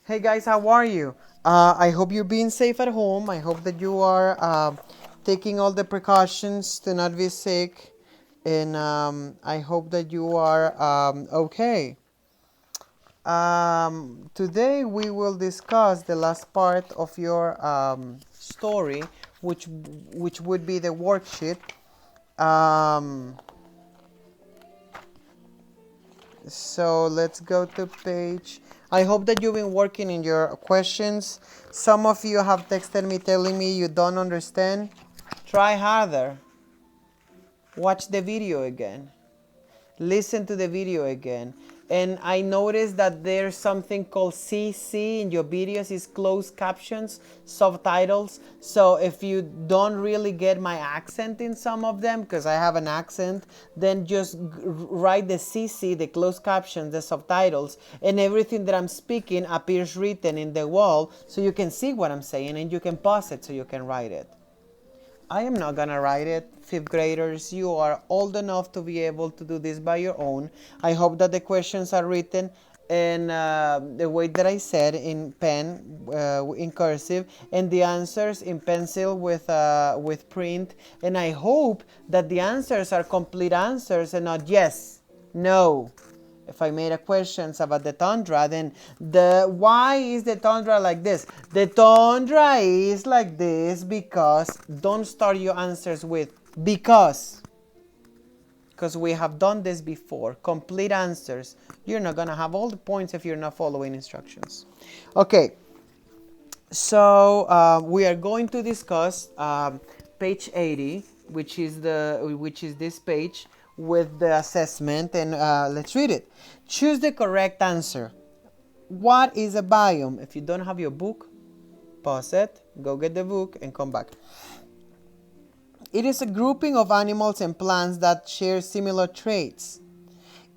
Hey guys, how are you? I hope you're being safe at home. I hope that you are taking all the precautions to not be sick. And I hope that you are okay. Today we will discuss the last part of your story, which would be the worksheet. Um, So let's go to page. I hope that you've been working in your questions. Some of you have texted me telling me you don't understand. Try harder. Watch the video again. Listen to the video again. And I noticed that there's something called CC in your videos, is closed captions, subtitles. So if you don't really get my accent in some of them, because I have an accent, then just write the CC, the closed captions, the subtitles, and everything that I'm speaking appears written in the wall so you can see what I'm saying and you can pause it so you can write it. I am not gonna write it. Fifth graders, you are old enough to be able to do this by your own. I hope that the questions are written in the way that I said, in pen, in cursive, and the answers in pencil with print. And I hope that the answers are complete answers and not yes, no. If I made a questions about the tundra, then why is the tundra like this? The tundra is like this because don't start your answers with because we have done this before. Complete answers. You're not gonna have all the points if you're not following instructions. Okay, so we are going to discuss page 80, which is this page with the assessment, and let's read it. Choose the correct answer. What is a biome? If you don't have your book, pause it, go get the book, and come back. It is a grouping of animals and plants that share similar traits.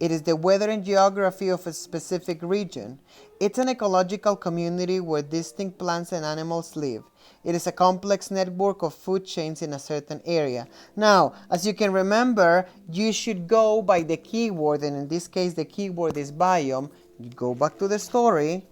It is the weather and geography of a specific region. It's an ecological community where distinct plants and animals live. It is a complex network of food chains in a certain area. Now, as you can remember, you should go by the keyword, and in this case the keyword is biome. You go back to the story.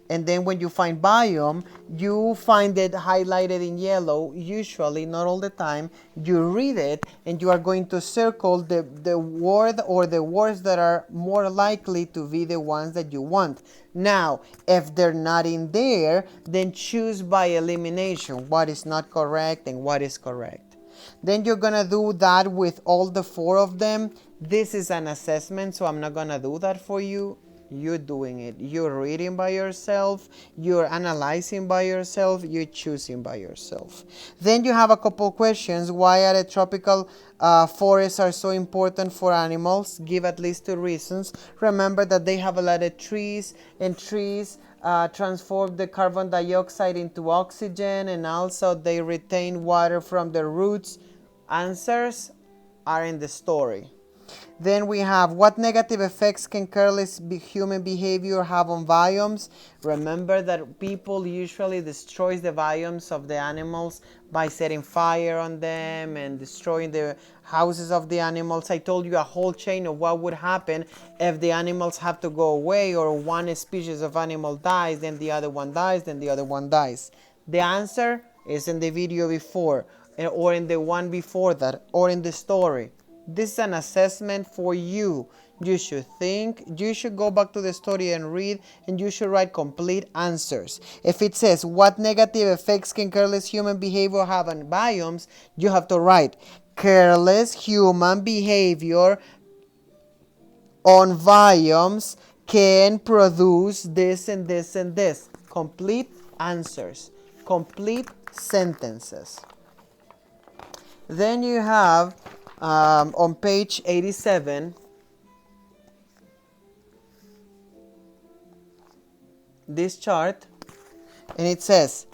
And then when you find biome, you find it highlighted in yellow. Usually, not all the time, you read it and you are going to circle the word or the words that are more likely to be the ones that you want. Now, if they're not in there, then choose by elimination what is not correct and what is correct. Then you're gonna do that with all the four of them. This is an assessment, so I'm not gonna do that for you. You're doing it. You're reading by yourself. You're analyzing by yourself. You're choosing by yourself. Then you have a couple questions. Why are the tropical forests are so important for animals? Give at least 2 reasons. Remember that they have a lot of trees, and trees transform the carbon dioxide into oxygen, and also they retain water from the roots. Answers are in the story. Then we have, what negative effects can careless human behavior have on biomes? Remember that people usually destroy the biomes of the animals by setting fire on them and destroying the houses of the animals. I told you a whole chain of what would happen if the animals have to go away, or one species of animal dies, then the other one dies, then the other one dies. The answer is in the video before, or in the one before that, or in the story. This is an assessment for you. You should think, you should go back to the story and read, and you should write complete answers. If it says, what negative effects can careless human behavior have on biomes, you have to write, careless human behavior on biomes can produce this and this and this. Complete answers, complete sentences. Then you have on page 87, this chart, and it says,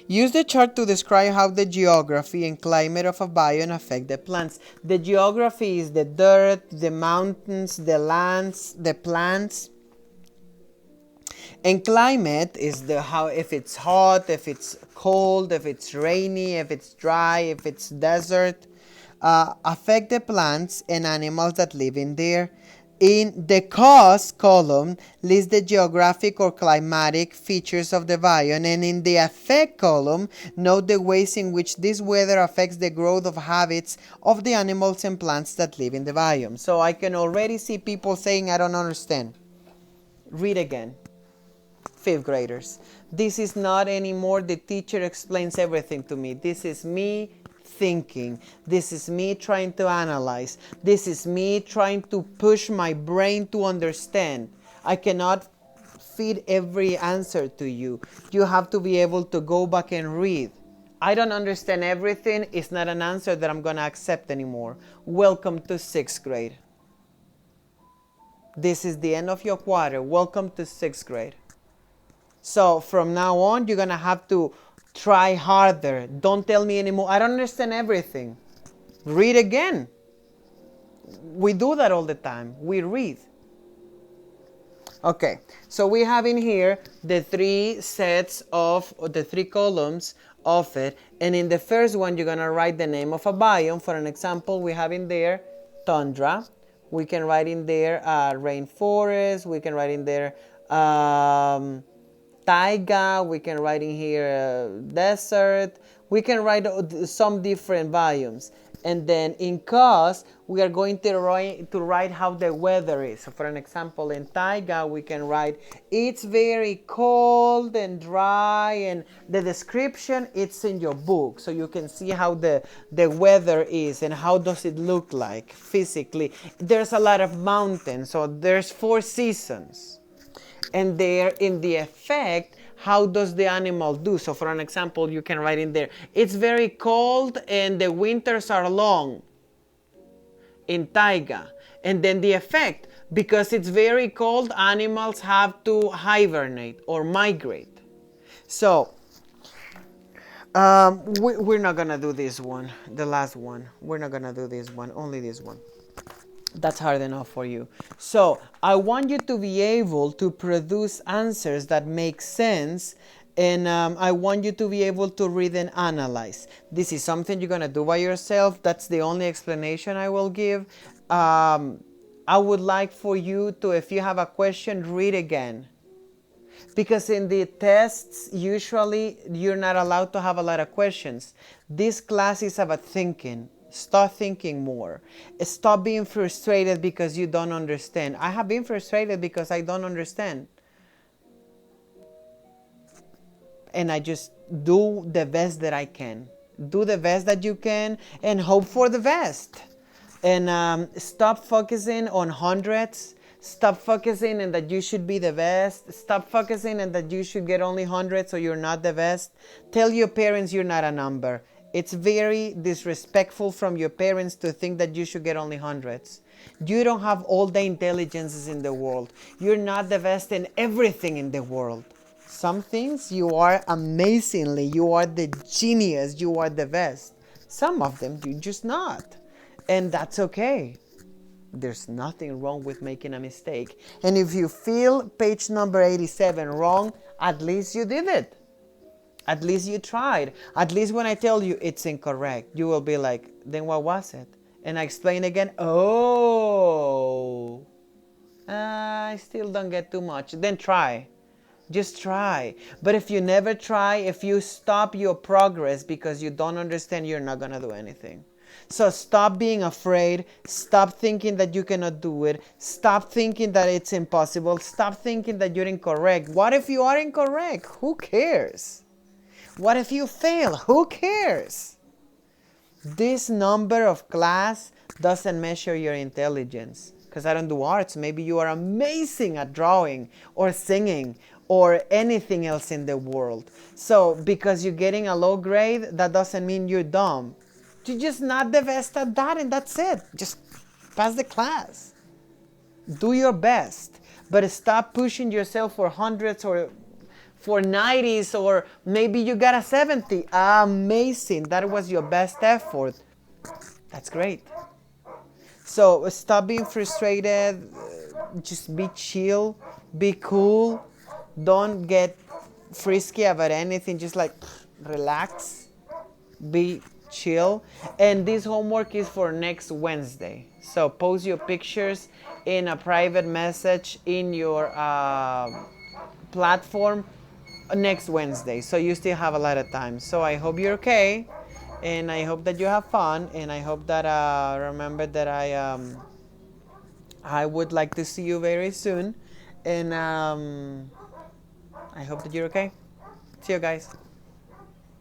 use the chart to describe how the geography and climate of a biome affect the plants. The geography is the dirt, the mountains, the lands, the plants. And climate is the how, if it's hot, if it's cold, if it's rainy, if it's dry, if it's desert. affect the plants and animals that live in there. In the cause column, list the geographic or climatic features of the biome, and in the effect column, note the ways in which this weather affects the growth of habits of the animals and plants that live in the biome. So I can already see people saying, I don't understand. Read again. Fifth graders. This is not anymore the teacher explains everything to me. This is me thinking. This is me trying to analyze. This is me trying to push my brain to understand. I cannot feed every answer to you. You have to be able to go back and read. I don't understand everything. It's not an answer that I'm going to accept anymore. Welcome to sixth grade. This is the end of your quarter. Welcome to sixth grade. So from now on, you're going to have to try harder. Don't tell me anymore, I don't understand everything. Read again. We do that all the time. We read. Okay, so we have in here the three sets of, or the three columns of it. And in the first one, you're going to write the name of a biome. For an example, we have in there tundra. We can write in there rainforest. We can write in there taiga. We can write in here desert. We can write some different biomes. And then in cause, we are going to write how the weather is. So for an example, in taiga, we can write, it's very cold and dry, and the description, it's in your book. So you can see how the weather is and how does it look like physically. There's a lot of mountains, so there's 4 seasons. And there in the effect, how does the animal do? So for an example, you can write in there, it's very cold and the winters are long in taiga. And then the effect, because it's very cold, animals have to hibernate or migrate. So we're not going to do this one, the last one. We're not going to do this one, only this one. That's hard enough for you. So I want you to be able to produce answers that make sense, and I want you to be able to read and analyze. This is something you're going to do by yourself. That's the only explanation I will give. I would like for you to, if you have a question, read again. Because in the tests, usually you're not allowed to have a lot of questions. This class is about thinking. Start thinking more. Stop being frustrated because you don't understand. I have been frustrated because I don't understand. And I just do the best that I can. Do the best that you can and hope for the best. And stop focusing on hundreds. Stop focusing on that you should be the best. Stop focusing on that you should get only hundreds so you're not the best. Tell your parents you're not a number. It's very disrespectful from your parents to think that you should get only hundreds. You don't have all the intelligences in the world. You're not the best in everything in the world. Some things you are amazingly. You are the genius. You are the best. Some of them you're just not. And that's okay. There's nothing wrong with making a mistake. And if you feel page number 87 wrong, at least you did it. At least you tried. At least when I tell you it's incorrect, you will be like, then what was it? And I explain again, oh, I still don't get too much. Then try. Just try. But if you never try, if you stop your progress because you don't understand, you're not going to do anything. So stop being afraid. Stop thinking that you cannot do it. Stop thinking that it's impossible. Stop thinking that you're incorrect. What if you are incorrect? Who cares? What if you fail? Who cares? This number of class doesn't measure your intelligence. Because I don't do arts. Maybe you are amazing at drawing or singing or anything else in the world. So because you're getting a low grade, that doesn't mean you're dumb. You're just not the best at that, and that's it. Just pass the class. Do your best. But stop pushing yourself for hundreds or for 90s, or maybe you got a 70. Amazing. That was your best effort. That's great. So stop being frustrated. Just be chill. Be cool. Don't get frisky about anything. Just like relax. Be chill. And this homework is for next Wednesday. So post your pictures in a private message in your platform next Wednesday. So you still have a lot of time. So I hope you're okay. And I hope that you have fun. And I hope that, remember that I would like to see you very soon. And I hope that you're okay. See you guys.